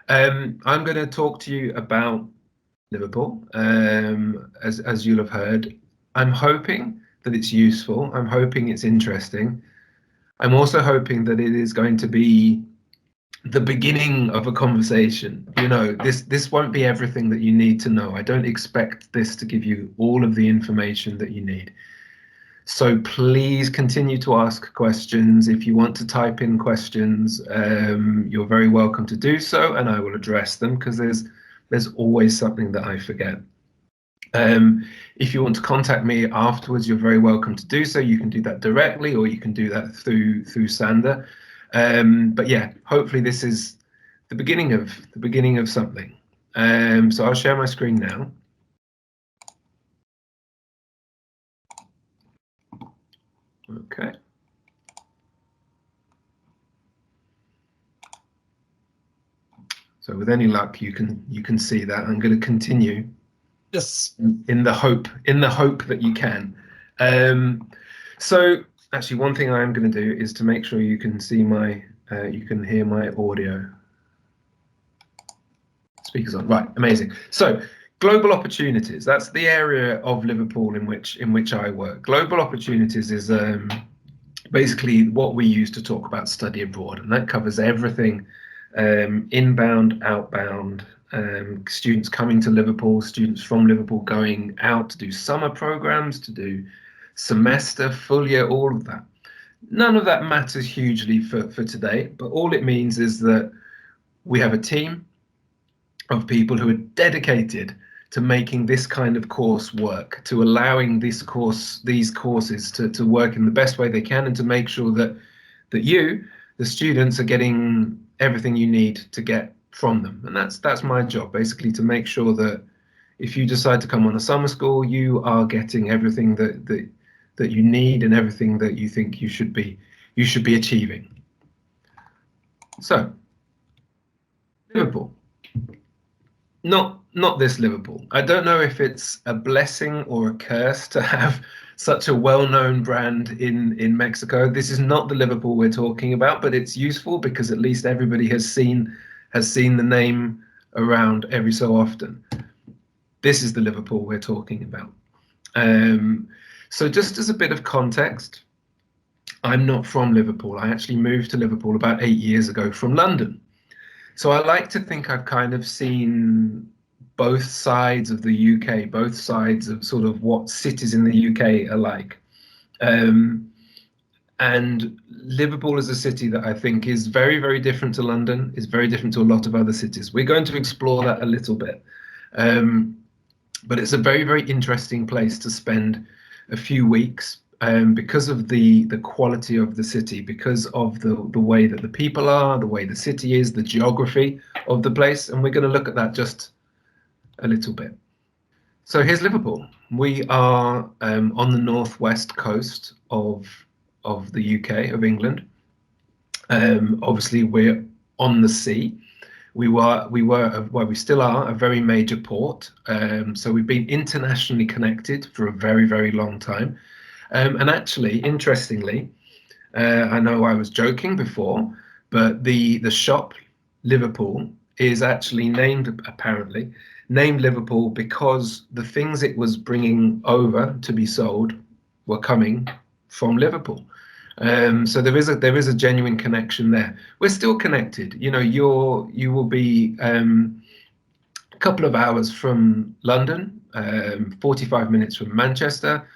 I'm going to talk to you about Liverpool. As you'll have heard, I'm hoping that it's useful. I'm hoping it's interesting. I'm also hoping that it is going to be the beginning of a conversation. This won't be everything that you need to know. I don't expect this to give you all of the information that you need. So please continue to ask questions. If you want to type in questions, you're very welcome to do so, and I will address them because there's always something that I forget. If you want to contact me afterwards, you're very welcome to do so. You can do that directly, or you can do that through Sander. But yeah, hopefully this is the beginning of something. So I'll share my screen now. Okay. So with any luck, you can see that. I'm going to continue. Yes. In the hope that you can. So actually, one thing I am going to do is to make sure you can see you can hear my audio. Speakers on. Right, amazing. So global opportunities. That's the area of Liverpool in which I work. Global opportunities is basically what we use to talk about study abroad, and that covers everything, inbound, outbound, students coming to Liverpool, students from Liverpool going out to do summer programs, to do semester, full year, all of that. None of that matters hugely for today, but all it means is that we have a team of people who are dedicated to making this kind of course work, to allowing these courses to work in the best way they can, and to make sure that you, the students, are getting everything you need to get from them. And that's my job, basically, to make sure that if you decide to come on a summer school, you are getting everything that you need and everything that you think you should be achieving. So, Liverpool. Not this Liverpool. I don't know if it's a blessing or a curse to have such a well-known brand in Mexico. This is not the Liverpool we're talking about, but it's useful because at least everybody has seen the name around every so often. This is the Liverpool we're talking about. So just as a bit of context, I'm not from Liverpool. I actually moved to Liverpool about 8 years ago from London. So I like to think I've kind of seen both sides of the UK, both sides of sort of what cities in the UK are like. And Liverpool is a city that I think is very, very different to London, is very different to a lot of other cities. We're going to explore that a little bit. But it's a very, very interesting place to spend a few weeks, because of the quality of the city, because of the way that the people are, the way the city is, the geography of the place, and we're going to look at that just a little bit. So here's Liverpool. We are on the northwest coast of the UK, of England. Obviously, we're on the sea. We still are a very major port. So we've been internationally connected for a very, very long time. And actually, interestingly, I know I was joking before, but the shop Liverpool is actually apparently named Liverpool because the things it was bringing over to be sold were coming from Liverpool. So there is a genuine connection there. We're still connected. You will be a couple of hours from London, 45 minutes from Manchester,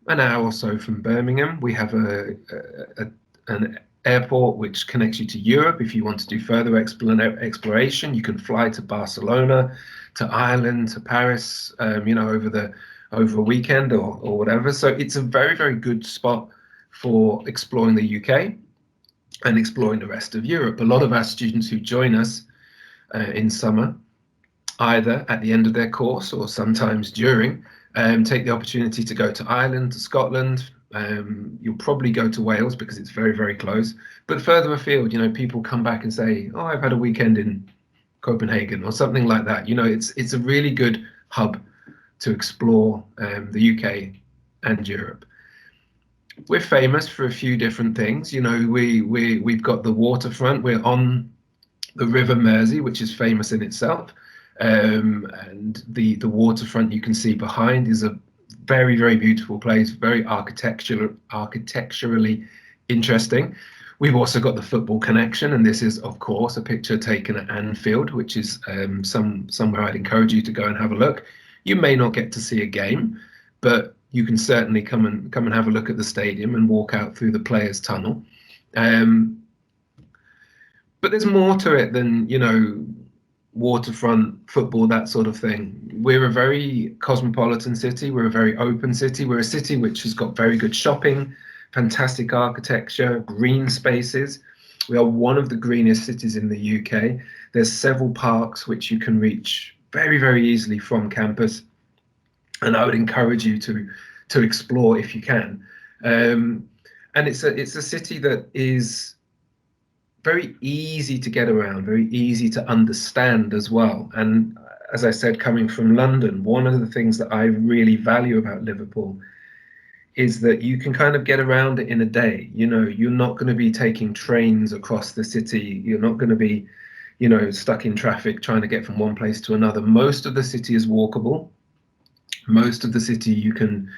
an hour or so from Birmingham. We have an airport which connects you to Europe. If you want to do further exploration, you can fly to Barcelona, to Ireland, to Paris, over a weekend or whatever. So it's a very, very good spot for exploring the UK and exploring the rest of Europe. A lot of our students who join us in summer, either at the end of their course or sometimes during, take the opportunity to go to Ireland, to Scotland. You'll probably go to Wales because it's very, very close. But further afield, people come back and say, "Oh, I've had a weekend in Copenhagen," or something like that. It's a really good hub to explore the UK and Europe. We're famous for a few different things. We've got the waterfront. We're on the River Mersey, which is famous in itself, and the waterfront you can see behind is a very, very beautiful place, very architecturally interesting. We've also got the football connection, and this is, of course, a picture taken at Anfield, which is somewhere I'd encourage you to go and have a look. You may not get to see a game, but you can certainly come and have a look at the stadium and walk out through the players' tunnel. Um, but there's more to it than, waterfront football, that sort of thing. We're a very cosmopolitan city. We're a very open city. We're a city which has got very good shopping, fantastic architecture, green spaces. We are one of the greenest cities in the UK. There's several parks which you can reach very, very easily from campus, and I would encourage you to explore if you can. And it's a city that is very easy to get around, very easy to understand as well. And as I said, coming from London, one of the things that I really value about Liverpool is that you can kind of get around it in a day. You're not going to be taking trains across the city. You're not going to be, stuck in traffic trying to get from one place to another. Most of the city is walkable. Most of the city you can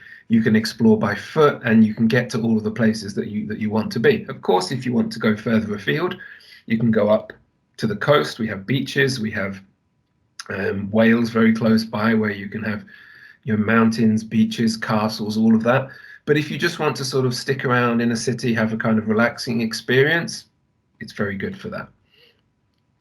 explore by foot, and you can get to all of the places that you want to be. Of course, if you want to go further afield, you can go up to the coast. We have beaches. We have Wales very close by, where you can have mountains, beaches, castles, all of that. But if you just want to sort of stick around in a city, have a kind of relaxing experience, it's very good for that.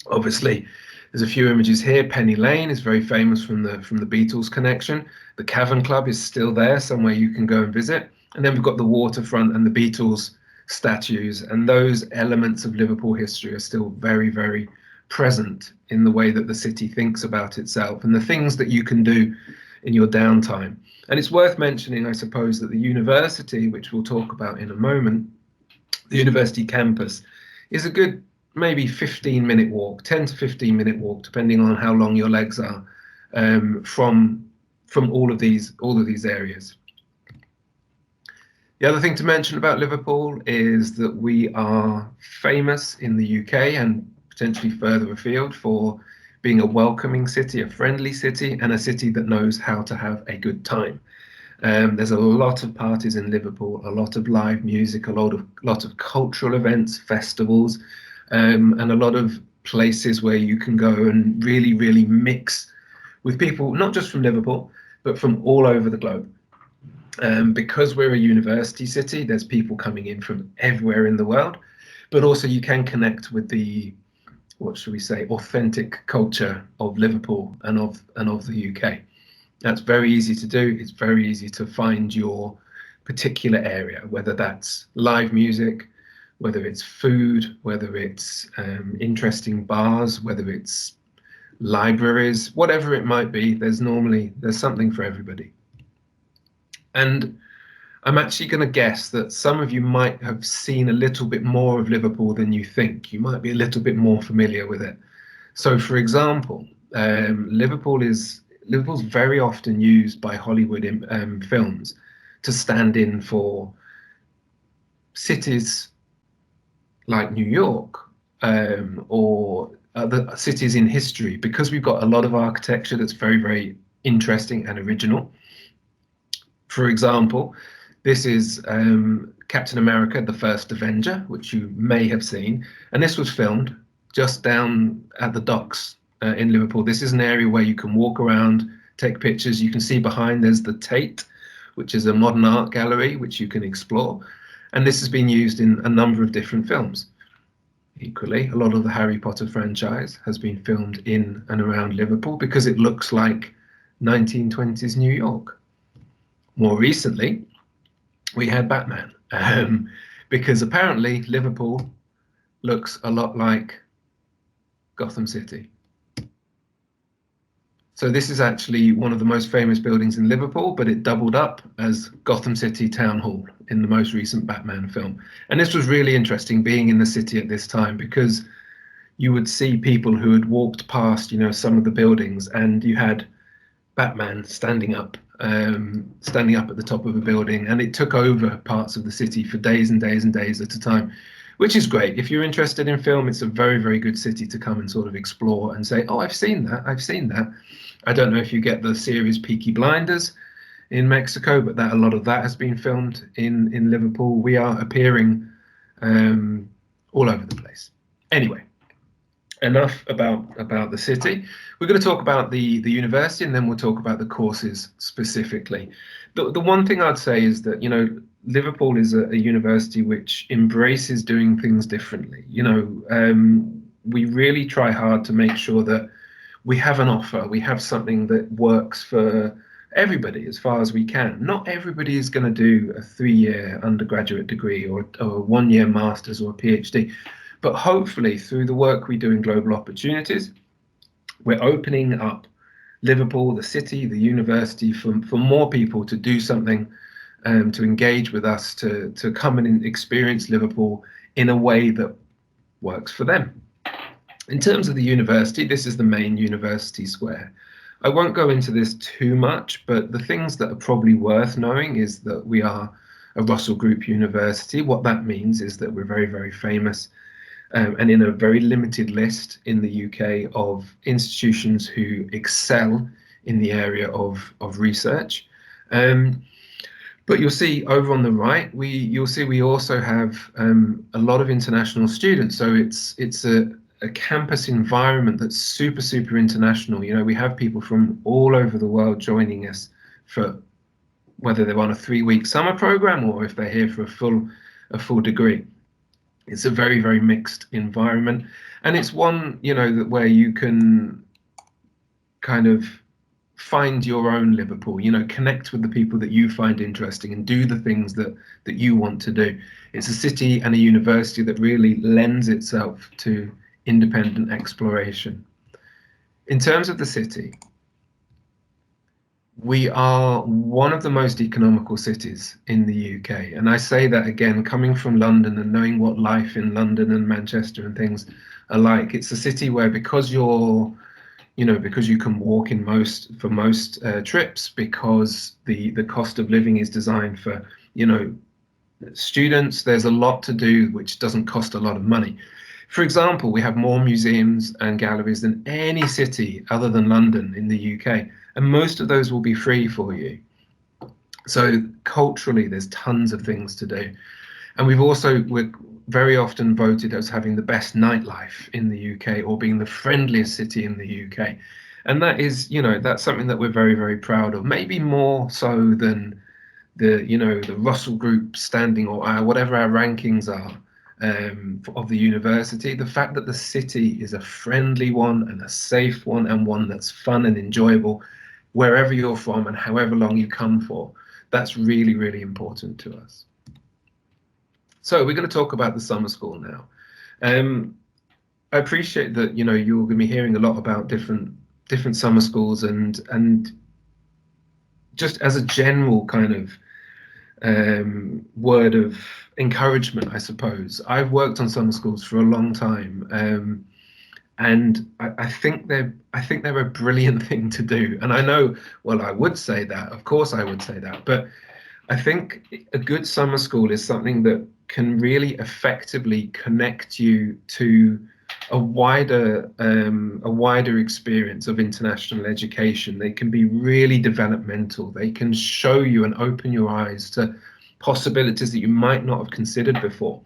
Obviously, there's a few images here. Penny Lane is very famous from the Beatles connection. The Cavern Club is still there, somewhere you can go and visit. And then we've got the waterfront and the Beatles statues, and those elements of Liverpool history are still very, very present in the way that the city thinks about itself and the things that you can do in your downtime. And it's worth mentioning, I suppose, that the university, which we'll talk about in a moment, the university campus, is a good maybe 15-minute walk, 10 to 15-minute walk, depending on how long your legs are, from all of these areas. The other thing to mention about Liverpool is that we are famous in the UK and potentially further afield for being a welcoming city, a friendly city, and a city that knows how to have a good time. There's a lot of parties in Liverpool, a lot of live music, a lot of cultural events, festivals, and a lot of places where you can go and really, really mix with people, not just from Liverpool, but from all over the globe. Because we're a university city, there's people coming in from everywhere in the world, but also you can connect with the, what should we say, authentic culture of Liverpool and of the UK. That's very easy to do. It's very easy to find your particular area, whether that's live music, whether it's food, whether it's interesting bars, whether it's libraries, whatever it might be. There's something for everybody. And I'm actually going to guess that some of you might have seen a little bit more of Liverpool than you think. You might be a little bit more familiar with it. So, for example, Liverpool's very often used by Hollywood films to stand in for cities like New York, or other cities in history, because we've got a lot of architecture that's very, very interesting and original. For example, this is Captain America, the First Avenger, which you may have seen. And this was filmed just down at the docks in Liverpool. This is an area where you can walk around, take pictures. You can see behind there's the Tate, which is a modern art gallery, which you can explore. And this has been used in a number of different films. Equally, a lot of the Harry Potter franchise has been filmed in and around Liverpool because it looks like 1920s New York. More recently, we had Batman, because apparently Liverpool looks a lot like Gotham City. So this is actually one of the most famous buildings in Liverpool, but it doubled up as Gotham City Town Hall in the most recent Batman film. And this was really interesting, being in the city at this time, because you would see people who had walked past, some of the buildings, and you had Batman standing up at the top of a building, and it took over parts of the city for days and days and days at a time. which is great. If you're interested in film, it's a very, very good city to come and sort of explore and say, oh, I've seen that, I've seen that. I don't know if you get the series Peaky Blinders in Mexico, but that a lot of that has been filmed in Liverpool. We are appearing um, all over the place. Anyway, enough about the city. We're going to talk about the university, and then we'll talk about the courses specifically. The one thing I'd say is that, you know, Liverpool is a university which embraces doing things differently. You know, we really try hard to make sure that we have an offer, we have something that works for everybody as far as we can. Not everybody is going to do a 3-year undergraduate degree or a 1-year master's or a PhD. But hopefully, through the work we do in global opportunities, we're opening up Liverpool, the city, the university for more people to do something, to engage with us, to come and experience Liverpool in a way that works for them. In terms of the university, this is the main university square. I won't go into this too much, but the things that are probably worth knowing is that we are a Russell Group university. What that means is that we're very, very famous, and in a very limited list in the UK of institutions who excel in the area of research. But you'll see over on the right, you'll see we also have a lot of international students. So it's a campus environment that's super, super international. You know, we have people from all over the world joining us for whether they're on a 3-week summer program or if they're here for a full degree. It's a very, very mixed environment, and it's one, you know, that where you can kind of find your own Liverpool, you know, connect with the people that you find interesting and do the things that you want to do. It's a city and a university that really lends itself to independent exploration. In terms of the city, we are one of the most economical cities in the UK. And I say that again, coming from London and knowing what life in London and Manchester and things are like. It's a city where, because because you can walk in most trips, because the cost of living is designed for, you know, students, there's a lot to do which doesn't cost a lot of money. For example, we have more museums and galleries than any city other than London in the UK, and most of those will be free for you. So culturally, there's tons of things to do. And we're very often voted as having the best nightlife in the UK, or being the friendliest city in the UK. And that is, you know, that's something that we're very, very proud of, maybe more so than the Russell Group standing, or whatever our rankings are, of the university. The fact that the city is a friendly one and a safe one, and one that's fun and enjoyable wherever you're from and however long you come for, that's really, really important to us. So we're going to talk about the summer school now. I appreciate that, you know, you're going to be hearing a lot about different summer schools, and just as a general kind of word of encouragement, I suppose. I've worked on summer schools for a long time, and I think they're a brilliant thing to do. And I know, well, I would say that, of course, I would say that, but I think a good summer school is something that can really effectively connect you to a wider experience of international education. They can be really developmental. They can show you and open your eyes to possibilities that you might not have considered before.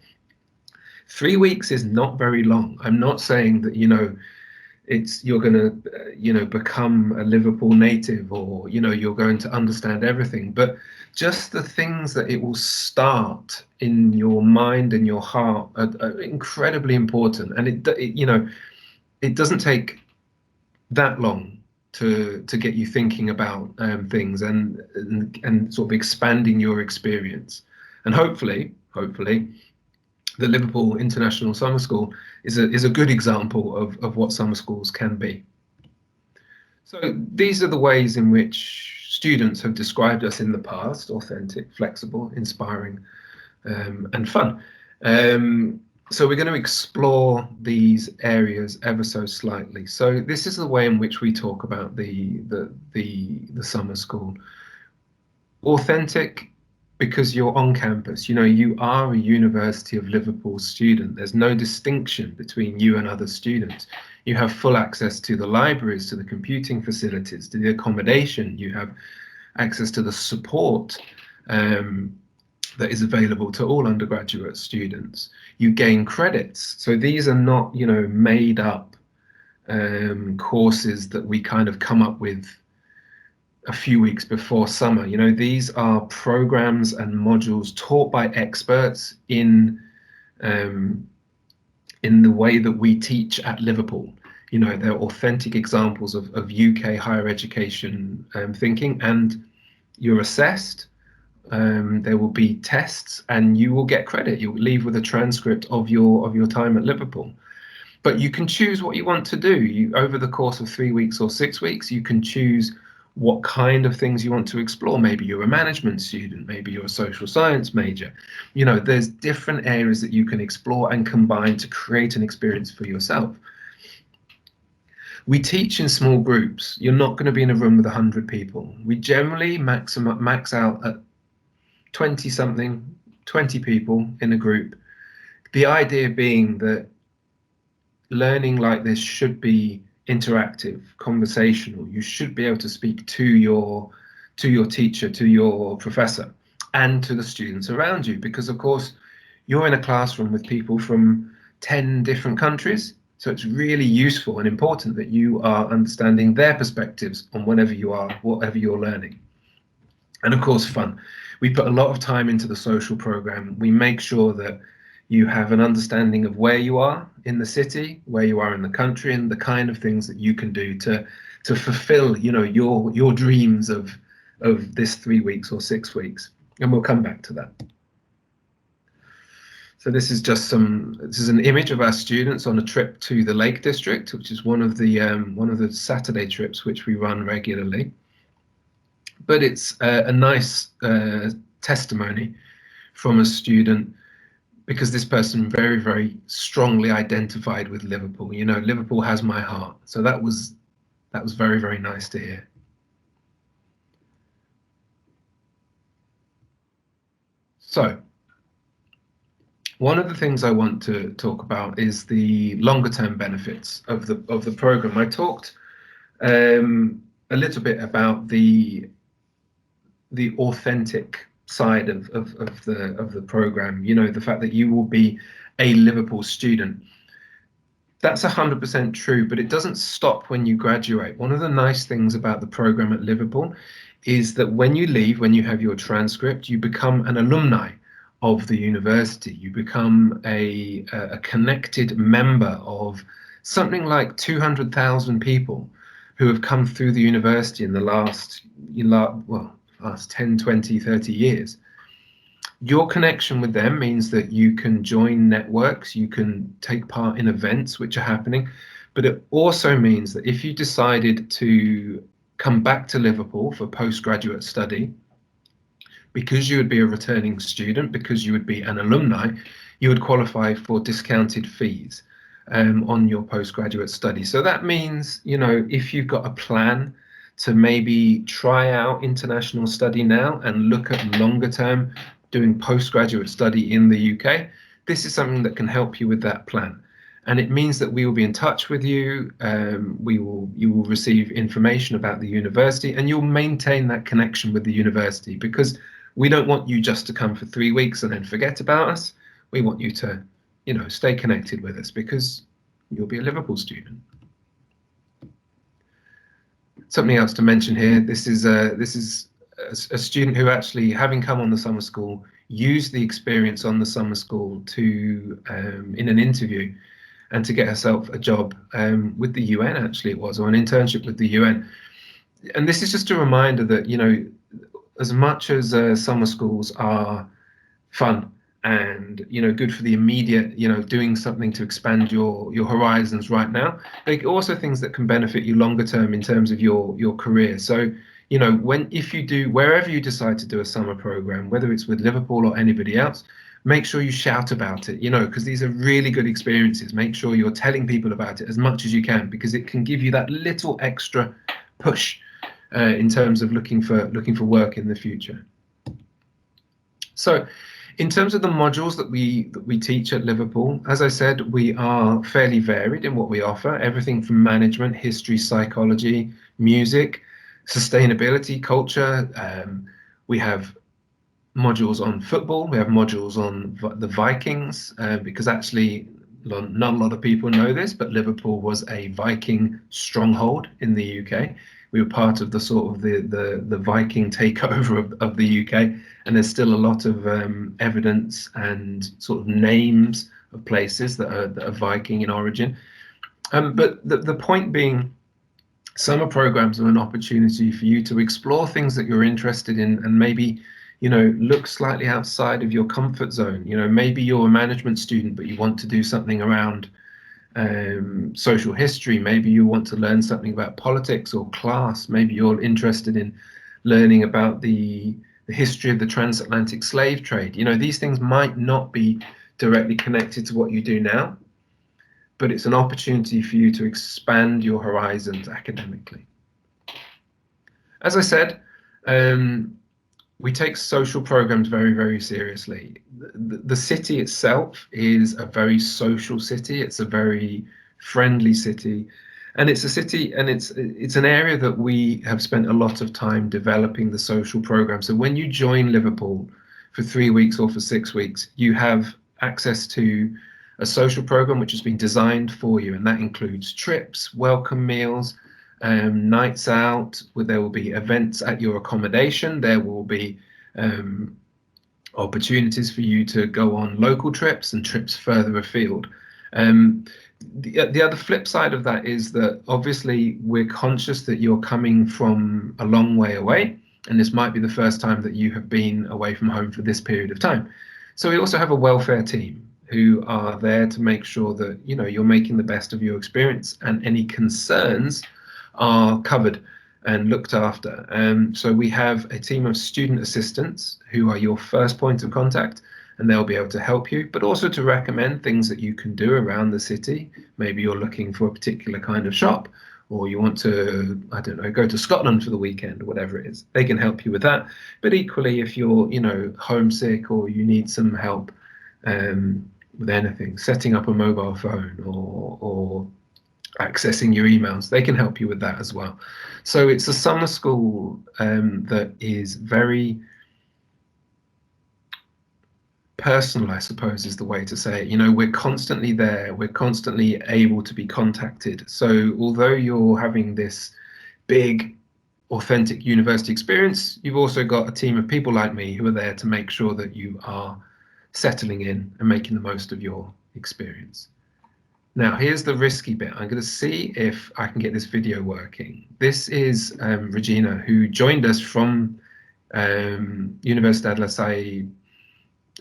3 weeks is not very long. I'm not saying that, you know, you're going to become a Liverpool native, or, you know, you're going to understand everything, but just the things that it will start in your mind and your heart are incredibly important. And it doesn't take that long to get you thinking about things, and sort of expanding your experience. And hopefully the Liverpool International Summer School is a good example of what summer schools can be. So these are the ways in which students have described us in the past: authentic, flexible, inspiring, and fun. So we're going to explore these areas ever so slightly. So this is the way in which we talk about the summer school. Authentic because you're on campus. You know, you are a University of Liverpool student. There's no distinction between you and other students. You have full access to the libraries, to the computing facilities, to the accommodation. You have access to the support that is available to all undergraduate students. You gain credits. So these are not, you know, made up courses that we kind of come up with a few weeks before summer. You know, these are programs and modules taught by experts in the way that we teach at Liverpool. You know, they're authentic examples of UK higher education thinking, and you're assessed. There will be tests, and you will get credit. You'll leave with a transcript of your time at Liverpool. But you can choose what you want to do. You, over the course of 3 weeks or 6 weeks, you can choose what kind of things you want to explore. Maybe you're a management student, maybe you're a social science major. You know, there's different areas that you can explore and combine to create an experience for yourself. We teach in small groups. You're not going to be in a room with 100 people. We generally max out at 20 something, 20 people in a group. The idea being that learning like this should be interactive, conversational. You should be able to speak to your teacher, to your professor, and to the students around you, because of course you're in a classroom with people from 10 different countries. So it's really useful and important that you are understanding their perspectives on whatever you're learning. And of course, fun. We put a lot of time into the social program. We make sure that you have an understanding of where you are in the city, where you are in the country, and the kind of things that you can do to fulfill, you know, your dreams of this 3 weeks or 6 weeks. And we'll come back to that. So this is an image of our students on a trip to the Lake District, which is one of the Saturday trips which we run regularly. But it's a nice testimony from a student, because this person very, very strongly identified with Liverpool. You know, Liverpool has my heart. So that was very, very nice to hear. So one of the things I want to talk about is the longer term benefits of the program. I talked a little bit about the authentic side of the program. You know, the fact that you will be a Liverpool student. That's 100% true, but it doesn't stop when you graduate. One of the nice things about the program at Liverpool is that when you leave, when you have your transcript, you become an alumni of the university. You become a connected member of something like 200,000 people who have come through the university in the last 10, 20, 30 years. Your connection with them means that you can join networks, you can take part in events which are happening, but it also means that if you decided to come back to Liverpool for postgraduate study, because you would be a returning student, because you would be an alumni, you would qualify for discounted fees on your postgraduate study. So that means, you know, if you've got a plan to maybe try out international study now and look at longer term doing postgraduate study in the UK, this is something that can help you with that plan. And it means that we will be in touch with you. You will receive information about the university, and you'll maintain that connection with the university, because we don't want you just to come for 3 weeks and then forget about us. We want you to, you know, stay connected with us, because you'll be a Liverpool student. Something else to mention here, this is a student who actually, having come on the summer school, used the experience on the summer school to in an interview and to get herself a job with the UN, actually it was, or an internship with the UN. And this is just a reminder that, you know, as much as summer schools are fun and, you know, good for the immediate, you know, doing something to expand your horizons right now, they're also things that can benefit you longer term in terms of your career. So, you know, wherever you decide to do a summer program, whether it's with Liverpool or anybody else, make sure you shout about it, you know, because these are really good experiences. Make sure you're telling people about it as much as you can, because it can give you that little extra push in terms of looking for work in the future. So, in terms of the modules that we teach at Liverpool, as I said, we are fairly varied in what we offer. Everything from management, history, psychology, music, sustainability, culture. We have modules on football. We have modules on the Vikings, because actually not a lot of people know this, but Liverpool was a Viking stronghold in the UK. We were part of the sort of the Viking takeover of the UK, and there's still a lot of evidence and sort of names of places that are Viking in origin. But the point being, summer programs are an opportunity for you to explore things that you're interested in, and maybe, look slightly outside of your comfort zone. Maybe you're a management student, but you want to do something around social history. Maybe you want to learn something about politics or class. Maybe you're interested in learning about the history of the transatlantic slave trade. These things might not be directly connected to what you do now, but it's an opportunity for you to expand your horizons academically. As I said, we take social programs very, very seriously. The city itself is a very social city. It's a very friendly city, and it's a city, and it's an area that we have spent a lot of time developing the social program. So when you join Liverpool for 3 weeks or for 6 weeks, you have access to a social program which has been designed for you, and that includes trips, welcome meals, nights out, where there will be events at your accommodation. There will be opportunities for you to go on local trips and trips further afield. The other flip side of that is that obviously we're conscious that you're coming from a long way away, and this might be the first time that you have been away from home for this period of time. So we also have a welfare team who are there to make sure that you're making the best of your experience, and any concerns are covered and looked after. So we have a team of student assistants who are your first point of contact, and they'll be able to help you, but also to recommend things that you can do around the city. Maybe you're looking for a particular kind of shop, or you want to, I don't know, go to Scotland for the weekend or whatever it is. They can help you with that. But equally, if you're, homesick, or you need some help with anything, setting up a mobile phone, or accessing your emails, they can help you with that as well. So it's a summer school that is very personal, I suppose, is the way to say it. We're constantly there, we're constantly able to be contacted. So although you're having this big, authentic university experience, you've also got a team of people like me who are there to make sure that you are settling in and making the most of your experience. Now, here's the risky bit. I'm going to see if I can get this video working. This is Regina, who joined us from Universidad La Salle,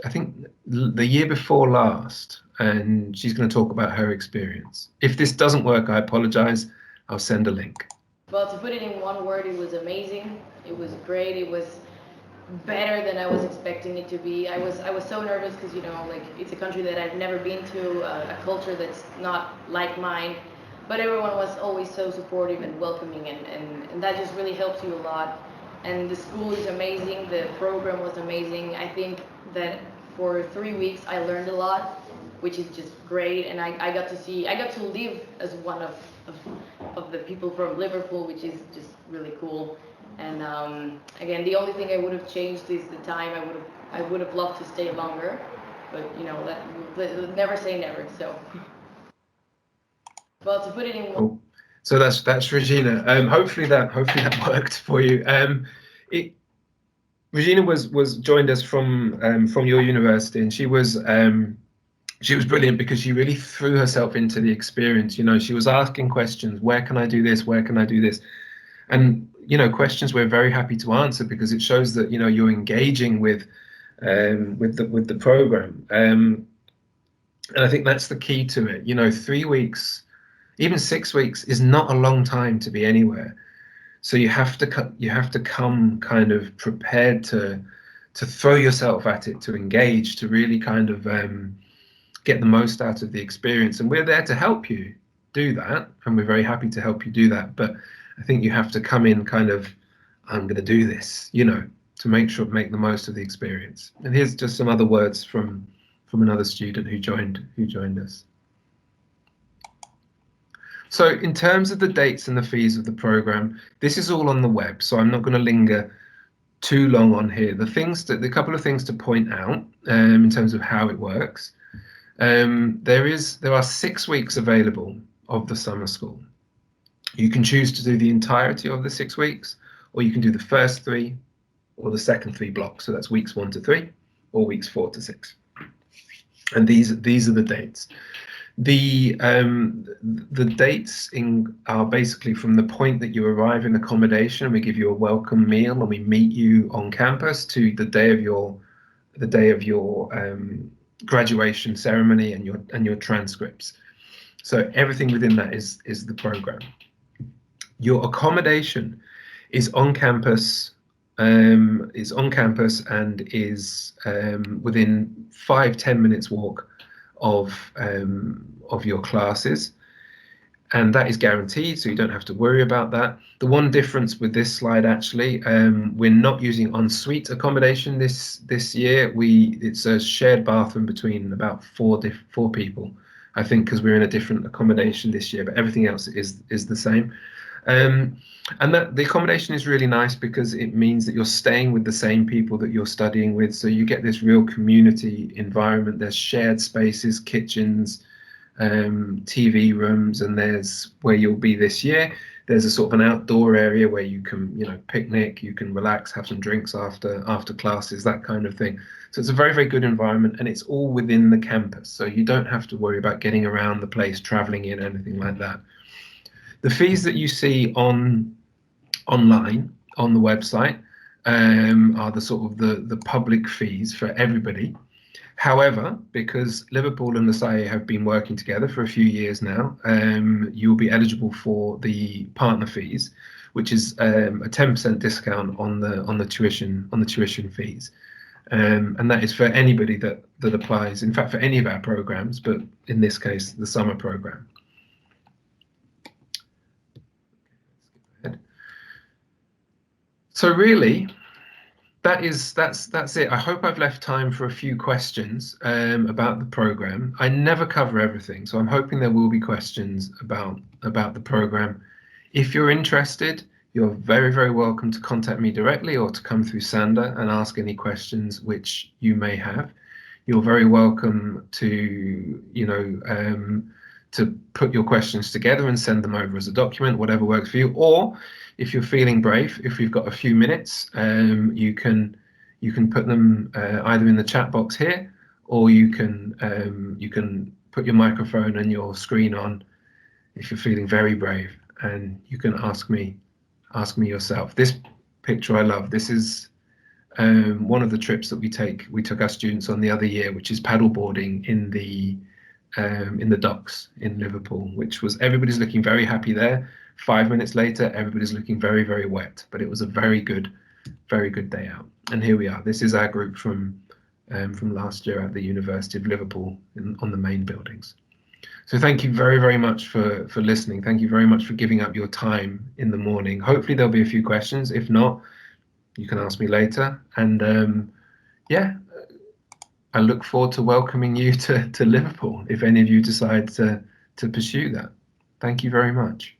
I think the year before last, and she's going to talk about her experience. If this doesn't work, I apologize. I'll send a link. Well, to put it in one word, it was amazing. It was great. It was better than I was expecting it to be. I was so nervous because like it's a country that I've never been to, a culture that's not like mine, but everyone was always so supportive and welcoming, and that just really helps you a lot. And the school is amazing. The program was amazing. I think that for 3 weeks I learned a lot, which is just great. And I got to live as one of the people from Liverpool, which is just really cool. And again, the only thing I would have changed is the time. I would have loved to stay longer, but that never say never. So, well, to put it in. Cool. So that's Regina. Hopefully that worked for you. Regina was joined us from your university, and she was brilliant because she really threw herself into the experience. She was asking questions. Where can I do this? Where can I do this? And questions we're very happy to answer, because it shows that you're engaging with the program. And I think that's the key to it. 3 weeks, even 6 weeks, is not a long time to be anywhere. So you have to come kind of prepared to throw yourself at it, to engage, to really kind of get the most out of the experience. And we're there to help you do that, and we're very happy to help you do that. But I think you have to come in kind of, I'm going to do this, make the most of the experience. And here's just some other words from another student who joined us. So in terms of the dates and the fees of the program, this is all on the web, so I'm not going to linger too long on here. The couple of things to point out in terms of how it works. There are 6 weeks available of the summer school. You can choose to do the entirety of the 6 weeks, or you can do the first 3 or the second 3 blocks. So that's weeks 1 to 3 or weeks 4 to 6. And these are the dates. The dates are basically from the point that you arrive in accommodation. We give you a welcome meal and we meet you on campus to the day of your graduation ceremony and your transcripts. So everything within that is the program. Your accommodation is on campus. And is within 5-10 minutes walk of your classes, and that is guaranteed, so you don't have to worry about that. The one difference with this slide, actually, we're not using ensuite accommodation this year. It's a shared bathroom between about four people, I think, because we're in a different accommodation this year, but everything else is the same. And that the accommodation is really nice because it means that you're staying with the same people that you're studying with, so you get this real community environment. There's shared spaces, kitchens, TV rooms, and there's where you'll be this year. There's a sort of an outdoor area where you can, picnic, you can relax, have some drinks after classes, that kind of thing. So it's a very, very good environment, and it's all within the campus, so you don't have to worry about getting around the place, traveling in, anything like that. The fees that you see online on the website are the sort of the public fees for everybody. However, because Liverpool and LaSalle have been working together for a few years now, you'll be eligible for the partner fees, which is a 10% discount on the tuition fees, and that is for anybody that applies. In fact, for any of our programs, but in this case, the summer program. So really, that's it. I hope I've left time for a few questions about the program. I never cover everything, so I'm hoping there will be questions about the program. If you're interested, you're very, very welcome to contact me directly or to come through Sander and ask any questions which you may have. You're very welcome to to put your questions together and send them over as a document, whatever works for you. Or if you're feeling brave, if we've got a few minutes, you can put them either in the chat box here, or you can put your microphone and your screen on if you're feeling very brave, and you can ask me yourself. This picture I love. This is one of the trips that we took our students on the other year, which is paddleboarding in the docks in Liverpool, which was, everybody's looking very happy there. 5 minutes later, everybody's looking very, very wet, but it was a very good day out. And here we are. This is our group from last year at the University of Liverpool on the main buildings. So thank you very, very much for listening. Thank you very much for giving up your time in the morning. Hopefully there'll be a few questions. If not, you can ask me later. And yeah, I look forward to welcoming you to Liverpool if any of you decide to pursue that. Thank you very much.